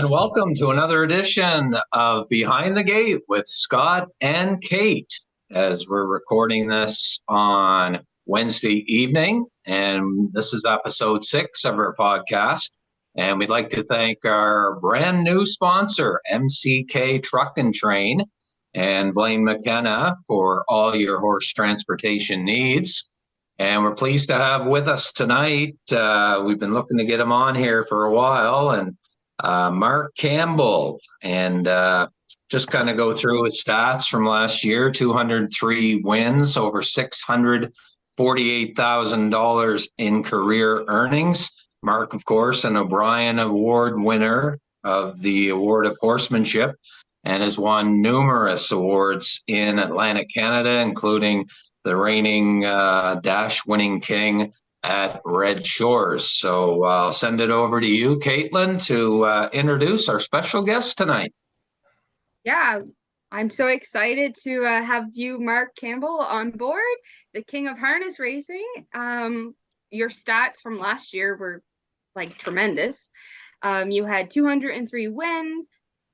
And welcome to another edition of Behind the Gate with Scott and Kate, as we're recording this on Wednesday evening. And this is episode 6 of our podcast. And we'd like to thank our brand new sponsor, MCK Truck and Train, and Blaine McKenna for all your horse transportation needs. And we're pleased to have with us tonight, we've been looking to get him on here for a while, and Marc Campbell, and just kind of go through his stats from last year. 203 wins, over $648,000 in career earnings. Marc, of course, an O'Brien Award winner of the Award of Horsemanship, and has won numerous awards in Atlantic Canada, including the reigning dash winning king at Red Shores. So I'll send it over to you, Caitlin, to introduce our special guest tonight. Yeah, I'm so excited to have you, Marc Campbell, on board, the king of harness racing. Your stats from last year were like tremendous. You had 203 wins.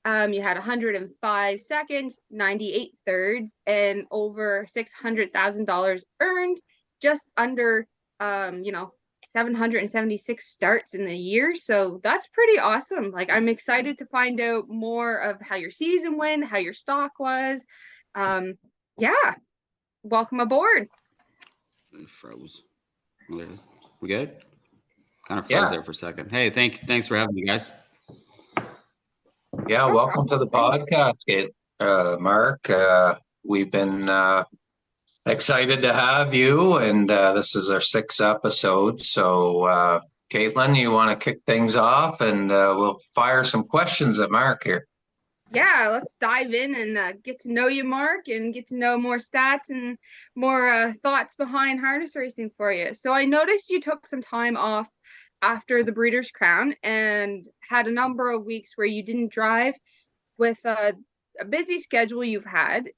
You had 105 seconds, 98 thirds, and over $600,000 earned, just under 776 starts in the year. So that's pretty awesome. Like, I'm excited to find out more of how your season went, how your stock was. Yeah, welcome aboard. It froze. We good? Kind of froze there for a second. Hey, thanks for having me, guys. Yeah, welcome to the podcast, Marc. We've been excited to have you, and this is our 6th episode. So, Caitlin, you want to kick things off, and we'll fire some questions at Marc here. Yeah, let's dive in and get to know you, Marc, and get to know more stats and more thoughts behind harness racing for you. So I noticed you took some time off after the Breeders' Crown and had a number of weeks where you didn't drive, with a busy schedule you've had,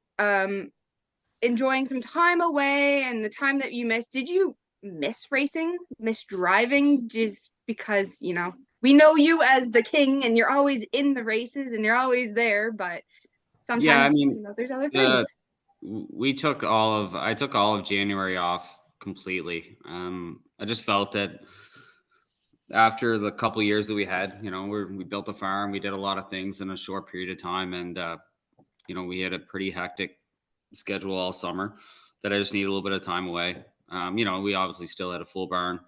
enjoying some time away, and the time that you missed. Did you miss racing, miss driving, just because, we know you as the king and you're always in the races and you're always there, but sometimes, there's other things. I took all of January off completely. I just felt that after the couple of years that we had, we built a farm, we did a lot of things in a short period of time, and we had a pretty hectic schedule all summer that I just needed a little bit of time away. We obviously still had a full barn.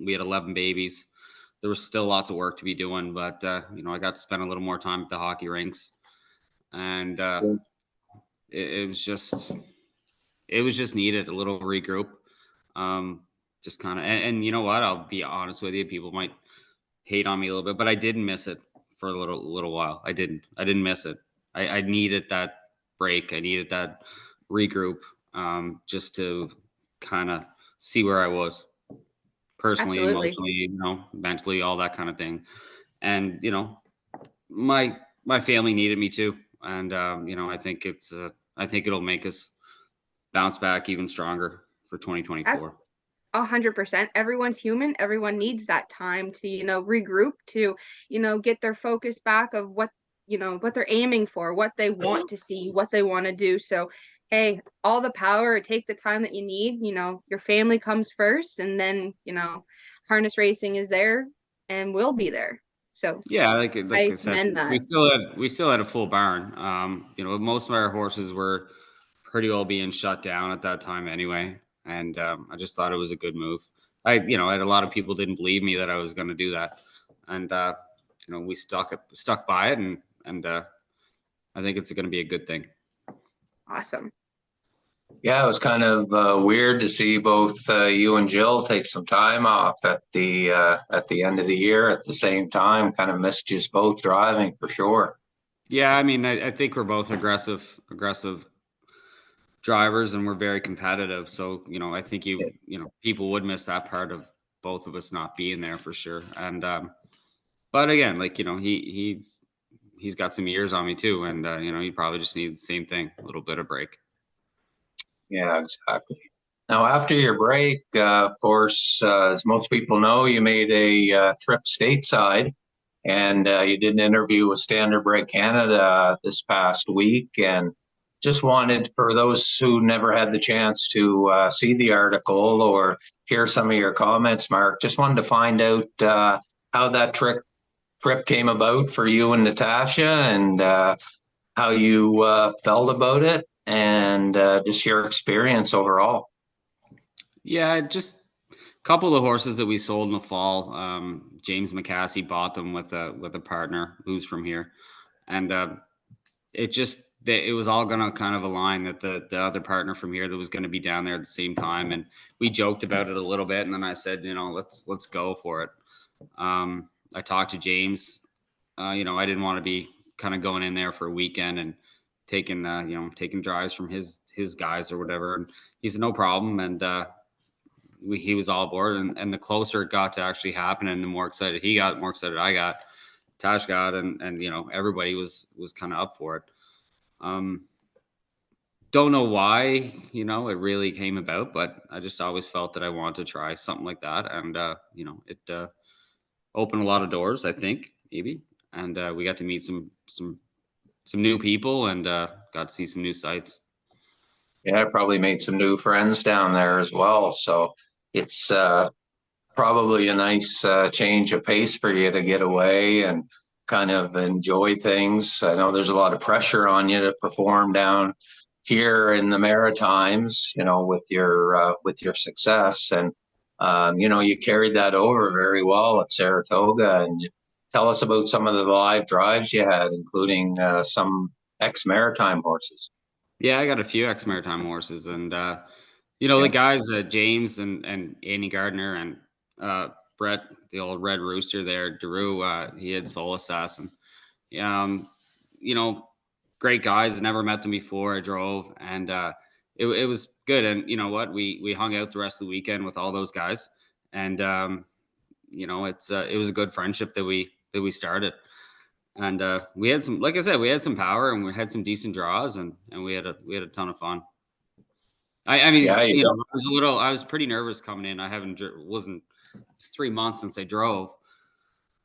We had 11 babies. There was still lots of work to be doing, but I got to spend a little more time at the hockey rinks, and it was just needed a little regroup. Just kind of, and you know what? I'll be honest with you. People might hate on me a little bit, but I didn't miss it for a little while. I didn't miss it. I needed that break. I needed that regroup, just to kind of see where I was personally, Absolutely. Emotionally, mentally, all that kind of thing. And, my family needed me too. And, I think it'll make us bounce back even stronger for 2024. 100%. Everyone's human. Everyone needs that time to, regroup, to, get their focus back of what they're aiming for, what they want to see, what they want to do. So, hey, all the power, take the time that you need. Your family comes first, and then, harness racing is there and will be there. So yeah, like I said, that. we still had a full barn. Most of our horses were pretty well being shut down at that time anyway. And I just thought it was a good move. I had a lot of people didn't believe me that I was going to do that, and we stuck by it, and I think it's going to be a good thing. Awesome. Yeah, it was kind of weird to see both you and Jill take some time off at the end of the year at the same time. Kind of missed you both driving for sure. Yeah, I think we're both aggressive drivers, and we're very competitive. So, I think people would miss that part of both of us not being there for sure. And, but again, he's got some years on me too. And, he probably just needs the same thing, a little bit of break. Yeah, exactly. Now, after your break, of course, as most people know, you made a trip stateside And you did an interview with Standard Break Canada this past week, and just wanted, for those who never had the chance to see the article or hear some of your comments, Marc, just wanted to find out how that trip came about for you and Natasha, and how you felt about it, and just your experience overall. Yeah, just a couple of horses that we sold in the fall. James McCassie bought them with a partner who's from here, and it was all gonna kind of align that the other partner from here that was going to be down there at the same time, and we joked about it a little bit, and then I said, let's go for it. I talked to James. I didn't want to be kind of going in there for a weekend and taking drives from his guys or whatever. And he said, no problem. And he was all aboard. And the closer it got to actually happening, the more excited he got, the more excited I got, Tash got, and everybody was kind of up for it. Don't know why, it really came about, but I just always felt that I wanted to try something like that. And, it opened a lot of doors, I think, maybe. And we got to meet some new people, and got to see some new sights. Yeah, I probably made some new friends down there as well. So it's probably a nice change of pace for you to get away and kind of enjoy things. I know there's a lot of pressure on you to perform down here in the Maritimes, with your success, and you carried that over very well at Saratoga. And tell us about some of the live drives you had, including some ex-Maritime horses. Yeah, I got a few ex-Maritime horses, and Yeah. the guys, James and Andy Gardner and Brett, the old Red Rooster there, Daru, he had Soul Assassin. Great guys. Never met them before. I drove, and it was good. And you know what? We hung out the rest of the weekend with all those guys, and it was a good friendship that we started. And we had some, like I said, we had some power, and we had some decent draws, and we had a ton of fun. I mean, Yeah, I was pretty nervous coming in. It's 3 months since I drove.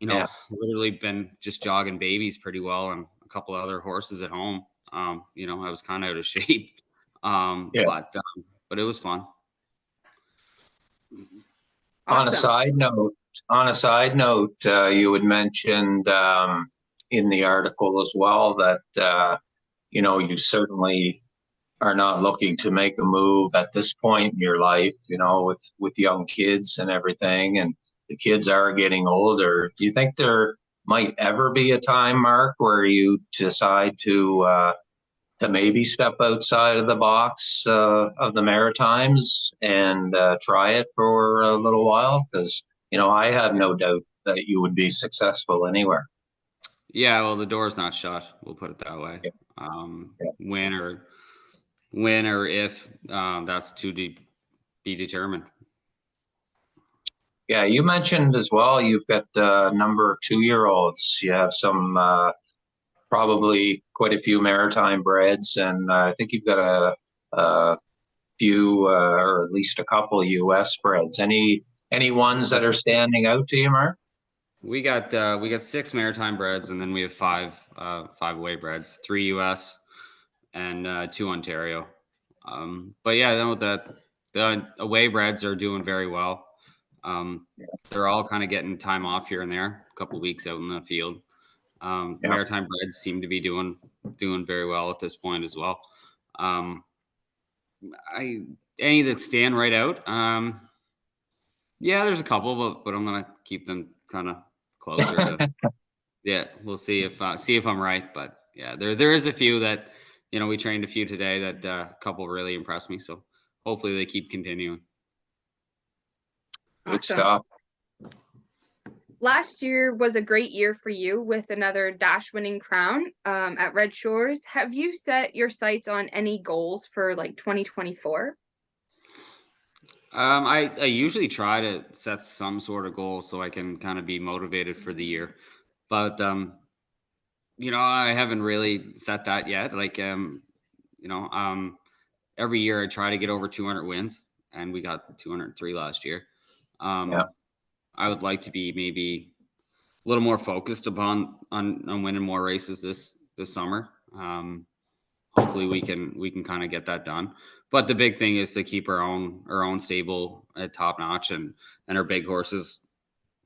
Yeah. Literally been just jogging babies pretty well, and a couple of other horses at home. I was kind of out of shape. Yeah. But it was fun. On a Awesome. side note, you had mentioned in the article as well that you certainly are not looking to make a move at this point in your life, with young kids and everything, and the kids are getting older. Do you think there might ever be a time, Marc, where you decide to maybe step outside of the box of the Maritimes and try it for a little while? Because I have no doubt that you would be successful anywhere. Yeah, well, the door's not shut. We'll put it that way. Yeah. When or if, that's to be determined. Yeah, you mentioned as well, you've got a number of 2-year-olds. You have some probably quite a few Maritime breds, and I think you've got a few or at least a couple of US breds. Any ones that are standing out to you, Marc? We got 6 Maritime breds, and then we have 5 away breds, 3 US and 2 Ontario. But yeah, the away breds are doing very well. They're all kind of getting time off here and there, a couple weeks out in the field. Maritime breds seem to be doing very well at this point as well. Any that stand right out. Yeah, there's a couple, but I'm gonna keep them kind of closer to. Yeah, we'll see if I'm right, but yeah, there is a few that we trained a few today that a couple really impressed me. So hopefully they keep continuing. Good stuff. Last year was a great year for you with another dash winning crown at Red Shores. Have you set your sights on any goals for like 2024? I usually try to set some sort of goal so I can kind of be motivated for the year, but I haven't really set that yet. Like every year I try to get over 200 wins, and we got 203 last year. I would like to be maybe little more focused upon on winning more races this summer. Hopefully we can kind of get that done. But the big thing is to keep our own stable at top notch and our big horses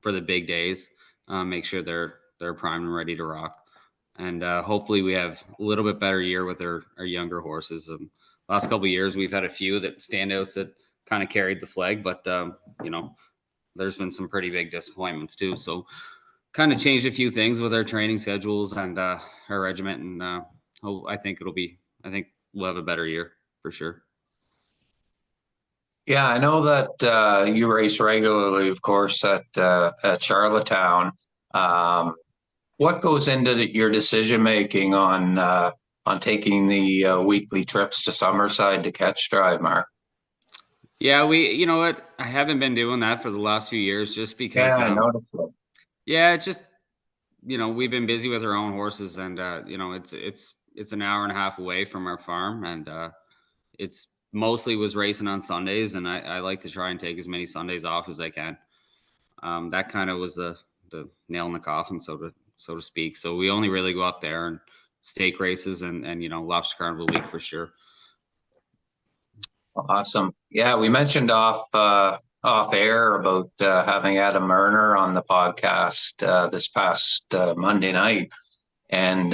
for the big days. Make sure they're primed and ready to rock. And hopefully we have a little bit better year with our younger horses. Last couple of years we've had a few that standouts that kind of carried the flag, but there's been some pretty big disappointments too. So kind of changed a few things with our training schedules and our regiment, and I think we'll have a better year for sure. Yeah, I know that you race regularly, of course, at Charlottetown. What goes into your decision making on taking the weekly trips to Summerside to catch drive, Mark? Yeah, you know what? I haven't been doing that for the last few years just because. Yeah, I noticed that. Yeah, it's just we've been busy with our own horses, and it's an hour and a half away from our farm, and it's mostly was racing on Sundays, and I like to try and take as many Sundays off as I can. That kind of was the nail in the coffin, so to speak. So we only really go up there and stake races and Lobster Carnival week for sure. Awesome. Yeah, we mentioned off air about having Adam Murner on the podcast this past Monday night, and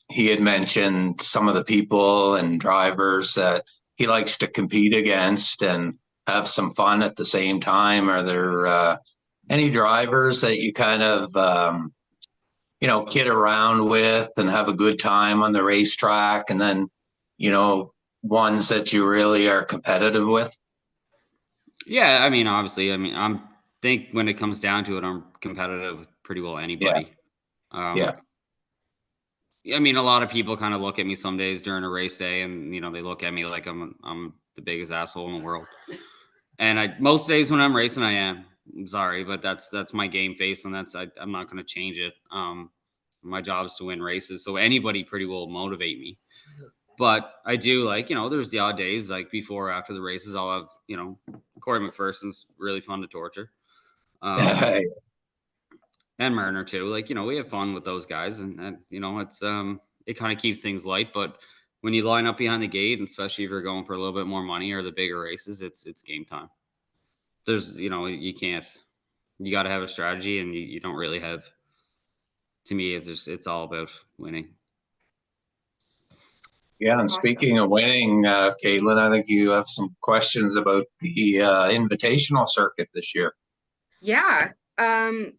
he had mentioned some of the people and drivers that he likes to compete against and have some fun at the same time. Are there any drivers that you kind of kid around with and have a good time on the racetrack, and then ones that you really are competitive with? Yeah, I mean, obviously, I think when it comes down to it, I'm competitive with pretty well anybody. Yeah. I mean, a lot of people kind of look at me some days during a race day, and they look at me like I'm the biggest asshole in the world. And most days when I'm racing, I am. I'm sorry, but that's my game face, and I'm not going to change it. My job is to win races, so anybody pretty well motivate me. But I do there's the odd days like before or after the races, I'll have Corey McPherson's really fun to torture. And Mariner too. We have fun with those guys, and it's it kind of keeps things light. But when you line up behind the gate, and especially if you're going for a little bit more money or the bigger races, it's game time. There's you got to have a strategy, and you don't really have. To me, it's all about winning. Yeah, and speaking of winning, Caitlin, I think you have some questions about the invitational circuit this year. Yeah.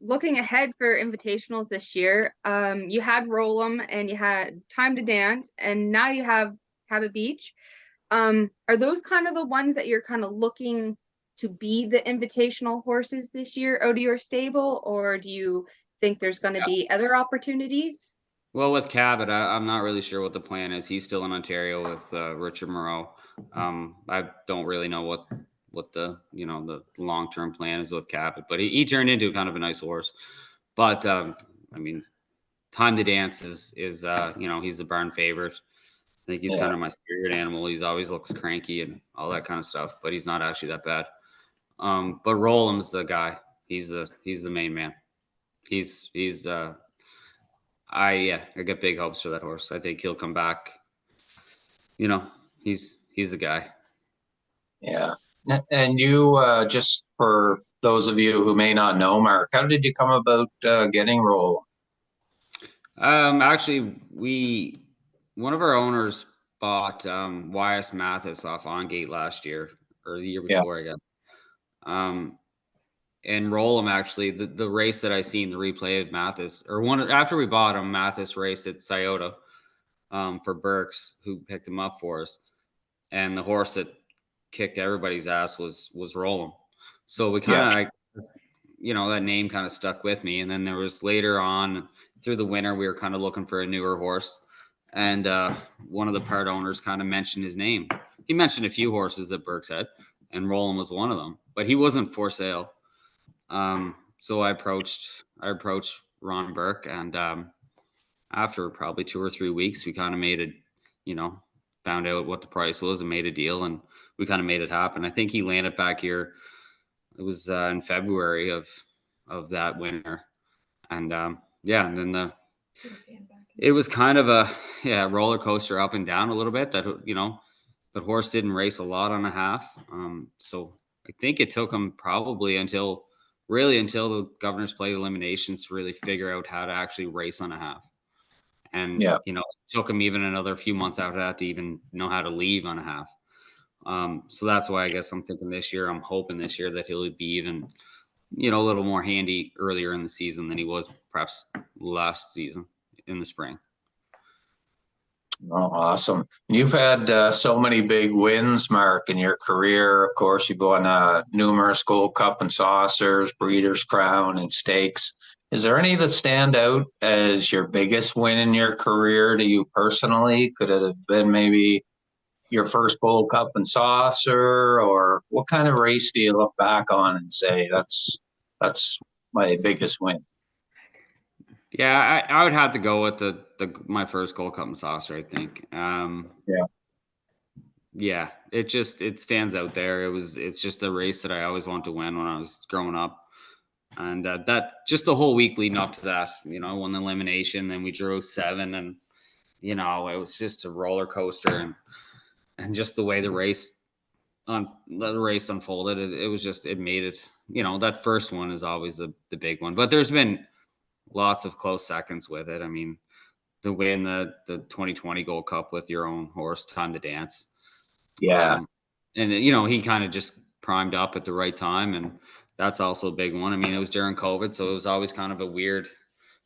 Looking ahead for invitationals this year, you had Roll'em and you had Time to Dance, and now you have Cabot Beach. Are those kind of the ones that you're kind of looking to be the invitational horses this year out of your stable, or do you think there's going to be other opportunities? Well, with Cabot, I'm not really sure what the plan is. He's still in Ontario with Richard Moreau. I don't really know what the the long-term plan is with Cabot, but he turned into kind of a nice horse. But I mean, Time to Dance is he's the barn favorite. I think he's kind of my spirit animal. He's always looks cranky and all that kind of stuff, but he's not actually that bad. But Roll'em's the guy. He's the main man. I got big hopes for that horse. I think he'll come back. He's the guy. Yeah. And you, just for those of you who may not know, Mark, how did you come about getting Roll'em? Actually, one of our owners bought YS Mathis off On Gate last year or the year before, I guess. And Roll'em, actually, the race that I seen, the replay of Mathis, after we bought him, Mathis raced at Scioto for Burks, who picked him up for us. And the horse that kicked everybody's ass was Roll'em. So we kind of, that name kind of stuck with me. And then there was later on through the winter, we were kind of looking for a newer horse. And one of the part owners kind of mentioned his name. He mentioned a few horses that Burks had, and Roll'em was one of them, but he wasn't for sale. So I approached Ron Burke, and after probably 2 or 3 weeks, we kind of made it, found out what the price was and made a deal, and we kind of made it happen. I think he landed back here. It was in February of that winter, And and then it was kind of a roller coaster up and down a little bit. That the horse didn't race a lot on a half. So I think it took him probably until the Governor's Plate eliminations to really figure out how to actually race on a half. And it took him even another few months after that to even know how to leave on a half. So that's why I guess I'm thinking I'm hoping this year that he'll be even, a little more handy earlier in the season than he was perhaps last season in the spring. Oh, awesome. You've had so many big wins, Mark, in your career. Of course, you've won numerous Gold Cup and Saucers, Breeders' Crown, and Stakes. Is there any that stand out as your biggest win in your career to you personally? Could it have been maybe your first Gold Cup and Saucer, or what kind of race do you look back on and say that's my biggest win? Yeah, I would have to go with my first Gold Cup and Saucer, I think. Yeah, it stands out there. It's just a race that I always wanted to win when I was growing up. And that just the whole week leading up to that, I won the elimination, then we drew 7, and it was just a roller coaster, and just the way the race unfolded, it was just, it made it, that first one is always the big one. But there's been lots of close seconds with it. I mean, to win the 2020 Gold Cup with your own horse, Time to Dance. Yeah. And he kind of just primed up at the right time, and that's also a big one. I mean, it was during COVID, so it was always kind of a weird,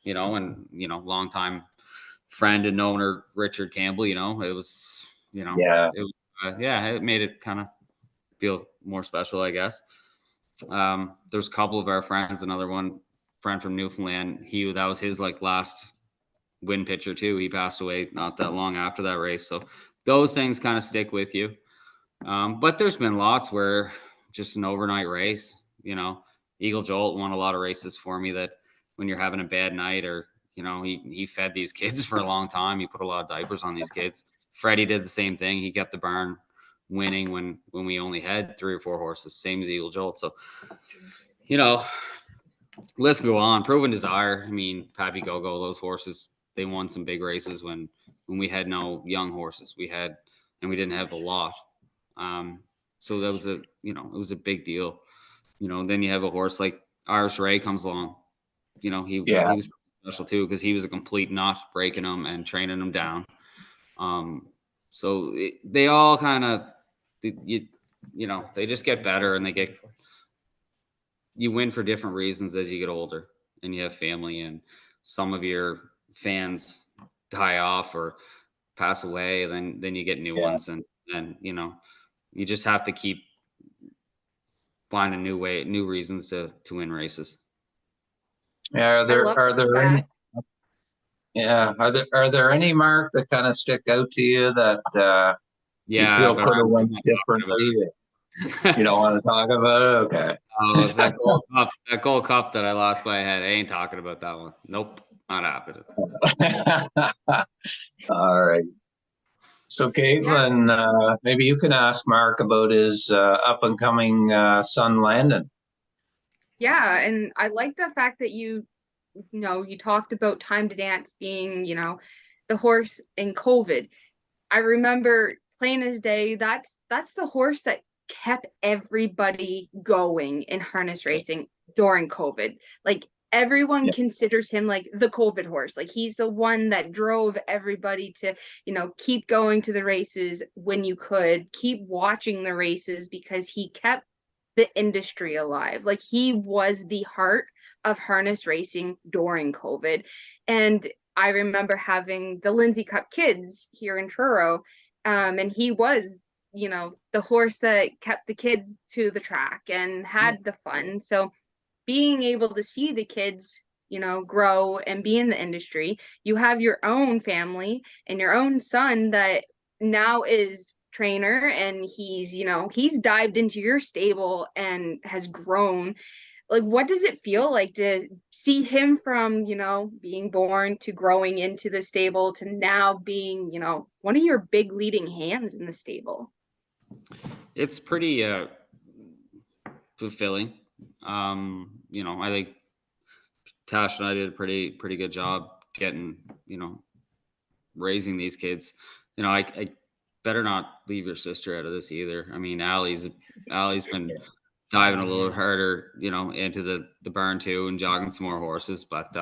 and longtime friend and owner Richard Campbell. It was, it made it kind of feel more special, I guess. There's a couple of our friends, another one friend from Newfoundland. That was his last win picture too. He passed away not that long after that race, so those things kind of stick with you. But there's been lots where just an overnight race, Eagle Jolt won a lot of races for me that when you're having a bad night, or, he fed these kids for a long time. He put a lot of diapers on these kids. Freddie did the same thing. He kept the barn winning when we only had 3 or 4 horses, same as Eagle Jolt. So, let's go on. Proven Desire. I mean, Pappy Go-Go, those horses, they won some big races when we had no young horses. We didn't have a lot. So that was it was a big deal. Then you have a horse like Irish Ray comes along. He was special too, because he was a complete nut, breaking them and training them down. So they all kind of, they just get better, and you win for different reasons as you get older and you have family, and some of your fans die off or pass away. Then you get new ones, and you just have to keep finding new reasons to win races. Yeah. Are there any, Mark, that kind of stick out to you that you feel could have went differently? You don't want to talk about it? Okay. Oh, it's that Gold Cup that I lost by a head. I ain't talking about that one. Nope, not happening. All right. So, Caitlin, maybe you can ask Mark about his up-and-coming son, Landon. Yeah, and I like the fact that you talked about Time to Dance being, the horse in COVID. I remember plain as day, that's the horse that kept everybody going in harness racing during COVID. Everyone considers him the COVID horse. He's the one that drove everybody to, keep going to the races when you could, keep watching the races, because he kept the industry alive. He was the heart of harness racing during COVID. And I remember having the Lindsay Cup kids here in Truro, and he was, the horse that kept the kids to the track and had the fun. So being able to see the kids, grow and be in the industry, you have your own family and your own son that now is trainer, and he's dived into your stable and has grown. What does it feel like to see him from, being born to growing into the stable to now being, one of your big leading hands in the stable? It's pretty fulfilling. I think Tash and I did a pretty good job getting, raising these kids. I better not leave your sister out of this either. I mean, Allie's been diving a little harder, into the barn too and jogging some more horses. But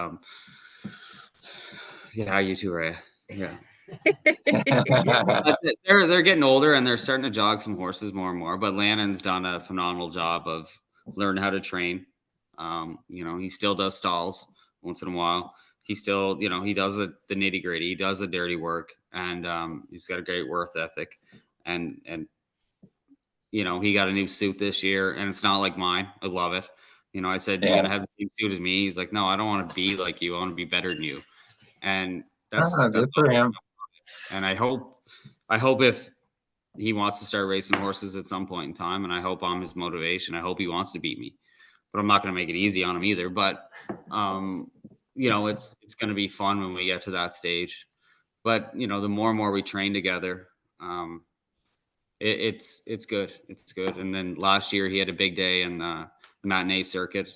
yeah, you too, Rhea. Yeah. That's it. They're getting older and they're starting to jog some horses more and more. But Lannon's done a phenomenal job of learning how to train. He still does stalls once in a while. He still, he does the nitty gritty. He does the dirty work, and he's got a great work ethic. And he got a new suit this year, and it's not like mine. I love it. I said, "You're gonna have the same suit as me." He's like, "No, I don't want to be like you. I want to be better than you." And that's Good for him. and I hope if he wants to start racing horses at some point in time, and I hope I'm his motivation. I hope he wants to beat me, but I'm not going to make it easy on him either. But it's going to be fun when we get to that stage. But the more and more we train together, it's good. It's good. And then last year he had a big day in the matinee circuit.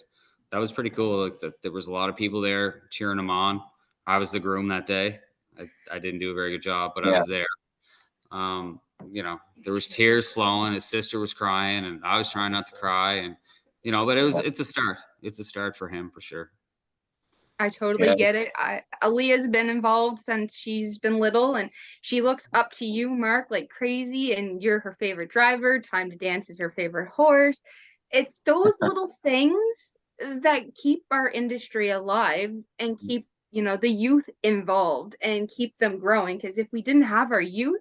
That was pretty cool. Like there was a lot of people there cheering him on. I was the groom that day. I didn't do a very good job, but I was there. There was tears flowing. His sister was crying, and I was trying not to cry. And but it's a start. It's a start for him for sure. I totally get it. Aaliyah's been involved since she's been little, and she looks up to you, Mark, like crazy, and you're her favorite driver. Time to Dance is her favorite horse. It's those little things that keep our industry alive and keep, the youth involved and keep them growing. Because if we didn't have our youth,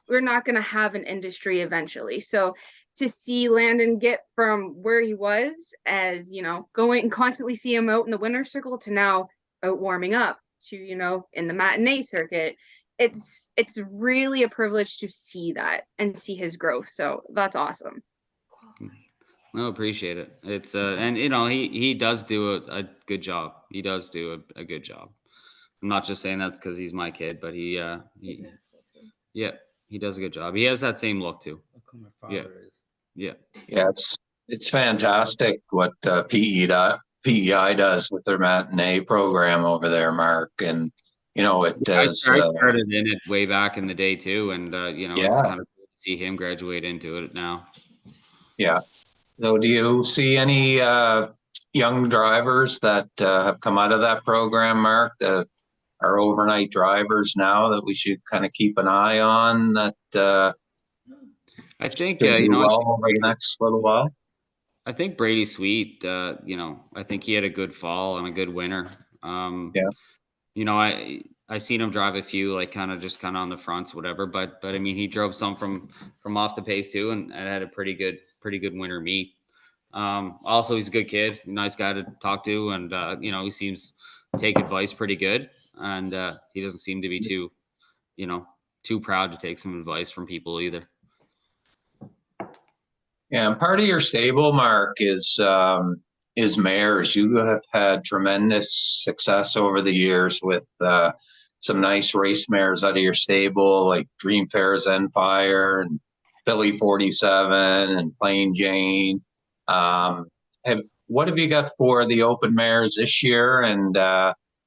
we're not going to have an industry eventually. So to see Landon get from where he was as, going and constantly see him out in the winner's circle to now out warming up to, in the matinee circuit, it's really a privilege to see that and see his growth. So that's awesome. I appreciate it. It's and he does do a good job. He does do a good job. I'm not just saying that's because he's my kid, but he does a good job. He has that same look too. Yeah. It's fantastic what PEI does with their matinee program over there, Mark. And it does. I started in it way back in the day too, and it's kind of cool to see him graduate into it now. Yeah. So, do you see any young drivers that have come out of that program, Mark, that are overnight drivers now that we should kind of keep an eye on? That I think over the next little while. I think Brady Sweet. I think he had a good fall and a good winter. I seen him drive a few, like kind of on the fronts, whatever. But I mean, he drove some from off the pace too, and had a pretty good winter meet. Also, he's a good kid, nice guy to talk to, and he seems to take advice pretty good, and he doesn't seem to be too proud to take some advice from people either. Yeah, and part of your stable, Mark, is mares. You have had tremendous success over the years with some nice race mares out of your stable, like Dream Fair Zenfire and Philly 47 and Plain Jane. What have you got for the open mares this year, and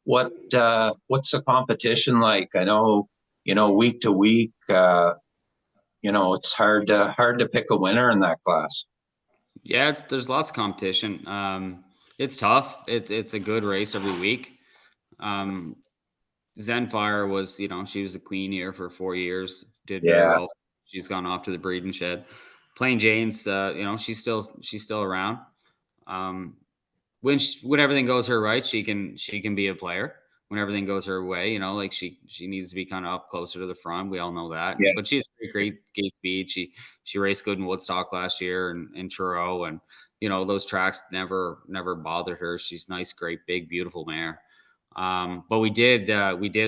what's the competition like? I know, week to week, it's hard to pick a winner in that class. Yeah, there's lots of competition. It's tough. It's a good race every week. Zenfire was, she was the queen here for 4 years. Did very well. She's gone off to the breeding shed. Plain Jane's, she's still around. When everything goes her right, she can be a player. When everything goes her way, like she needs to be kind of up closer to the front. We all know that. Yeah. But she's great gate speed. She raced good in Woodstock last year and in Truro, and those tracks never bothered her. She's nice, great, big, beautiful mare. But we did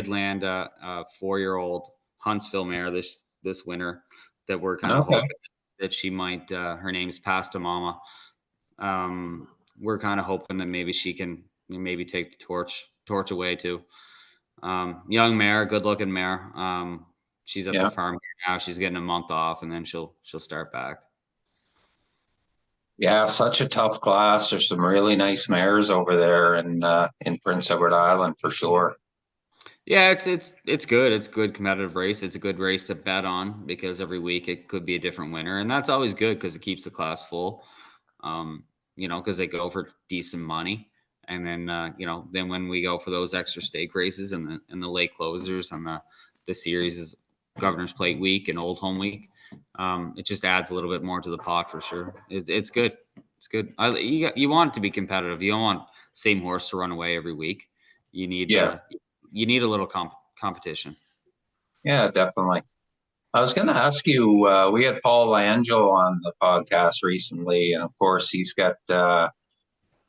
land a 4-year-old Huntsville mare this winter that we're kind of hoping that she might. Her name's Pasta Mama. We're kind of hoping that maybe she can take the torch away too. Young mare, good looking mare. She's at the farm now. She's getting a month off, and then she'll start back. Yeah, such a tough class. There's some really nice mares over there in Prince Edward Island for sure. Yeah, it's good. It's a good competitive race. It's a good race to bet on because every week it could be a different winner, and that's always good because it keeps the class full. Um, because they go for decent money, and then then when we go for those extra stake races and the late closers and the series is Governor's Plate week and Old Home week, it just adds a little bit more to the pot for sure. It's good. It's good. You want it to be competitive. You don't want same horse to run away every week. You need Yeah, a little competition. yeah, definitely. I was going to ask you, we had Paul Langell on the podcast recently, and of course he's got the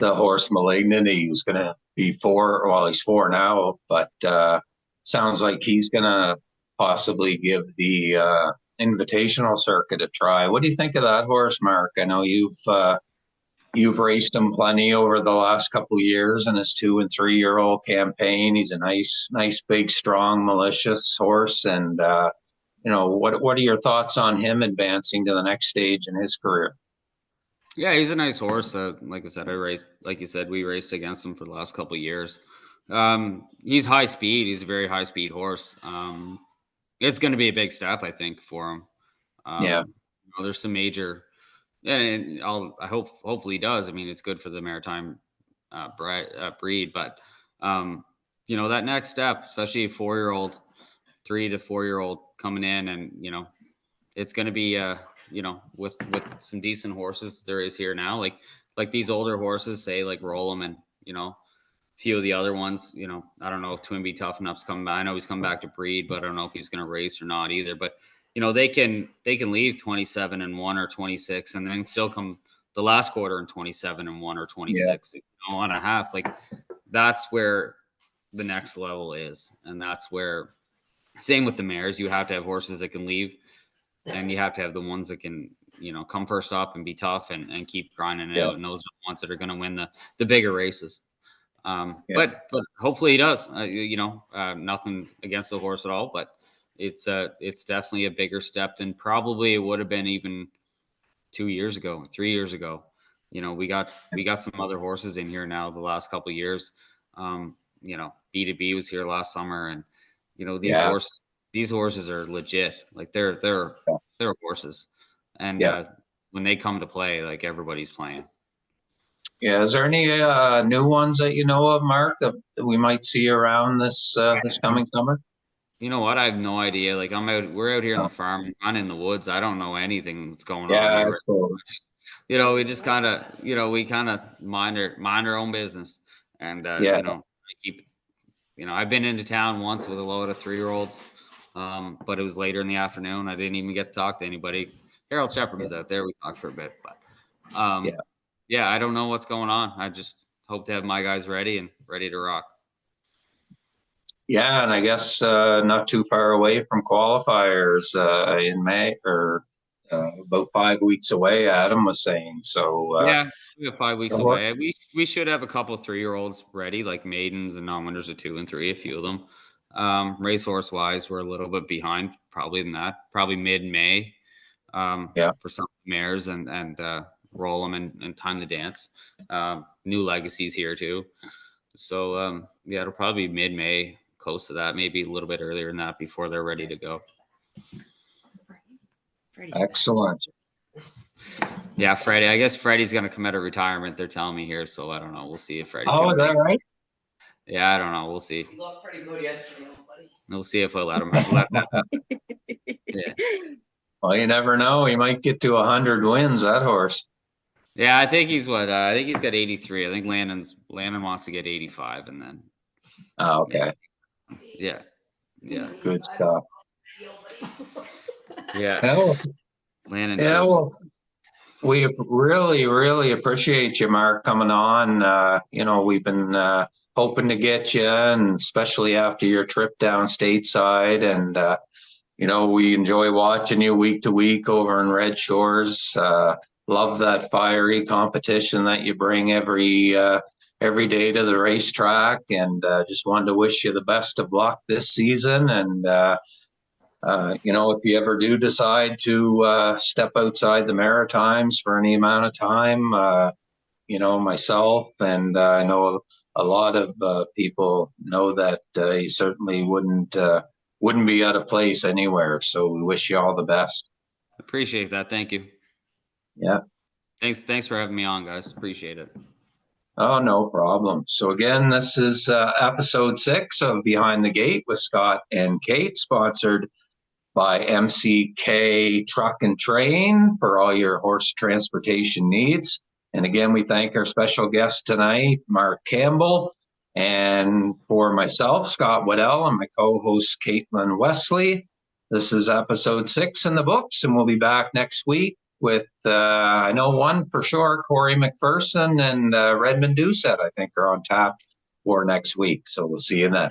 horse Malignity. He's going to be four. Well, he's four now, but sounds like he's going to possibly give the invitational circuit a try. What do you think of that horse, Mark? I know you've raced him plenty over the last couple of years in his 2 and 3 year old campaign. He's a nice, big, strong, malicious horse, and what are your thoughts on him advancing to the next stage in his career? Yeah, he's a nice horse. Like I said, we raced against him for the last couple of years. He's high speed. He's a very high speed horse. It's going to be a big step, I think, for him. Yeah, There's some major, and hopefully he does. I mean, it's good for the maritime breed, but that next step, especially a 4-year-old, 3 to 4-year-old coming in, and it's going to be with some decent horses there is here now, like these older horses, say like Roll and a few of the other ones. I don't know if Twinbee Tough Enough's coming back. I know he's come back to breed, but I don't know if he's going to race or not either. But they can leave 27-1 or 26, and then still come the last quarter in 27-1 or 26 on a half. Like that's where the next level is, and that's where, same with the mares, you have to have horses that can leave, and you have to have the ones that can come first up and be tough and keep grinding it out, and those are the ones that are going to win the bigger races. But hopefully he does. Nothing against the horse at all, but it's definitely a bigger step than probably it would have been even 2 years ago, 3 years ago. We got some other horses in here now the last couple of years. B2B was here last summer, and these horses are legit. Like they're horses, and when they come to play, like everybody's playing. Yeah. Is there any new ones that you know of, Mark, that we might see around this coming summer? You know what? I have no idea. Like we're out here on the farm, I'm in the woods. I don't know anything that's going on Yeah, here. cool. We just kind of mind our own business, and I keep. I've been into town once with a load of 3-year-olds, but it was later in the afternoon. I didn't even get to talk to anybody. Harold Shepard was out there. We talked for a bit, but I don't know what's going on. I just hope to have my guys ready to rock. Yeah, and I guess not too far away from qualifiers in May, or about 5 weeks away, Adam was saying. So we're 5 weeks away. We should have a couple of 3-year-olds ready, like maidens and non-winners of 2 and 3, a few of them. Racehorse wise, we're a little bit behind, probably than that, probably mid-May. For some mares and Roll them and Time to Dance. New Legacies here too. So it'll probably be mid-May, close to that, maybe a little bit earlier than that, before they're ready to go. Excellent. Yeah, Freddie. I guess Freddie's going to come out of retirement, they're telling me here, so I don't know. We'll see if Freddie's is that right? Yeah, I don't know. We'll see. He looked pretty good yesterday, buddy. We'll see if we'll let him let that happen. Yeah. Well, you never know. He might get to 100 wins, that horse. Yeah, I think he's I think he's got 83. I think Landon wants to get 85, and then. Oh, okay. Yeah. Good stuff. Yeah. Landon. Yeah. Well, we really, really appreciate you, Mark, coming on. We've been hoping to get you, and especially after your trip down stateside, and we enjoy watching you week to week over in Red Shores. Love that fiery competition that you bring every day to the racetrack, and just wanted to wish you the best of luck this season. And If you ever do decide to step outside the Maritimes for any amount of time, myself and I know a lot of people know that you certainly wouldn't be out of place anywhere. So we wish you all the best. Appreciate that. Thank you. Yeah. Thanks for having me on, guys. Appreciate it. Oh, no problem. So again, this is episode 6 of Behind the Gate with Scott and Kate, sponsored by MCK Truck and Train for all your horse transportation needs. And again, we thank our special guest tonight, Marc Campbell. And for myself, Scott Waddell, and my co-host, Caitlin Wesley, this is episode 6 in the books, and we'll be back next week with, I know one for sure, Corey McPherson and Redmond Doucette, I think, are on tap for next week. So we'll see you then.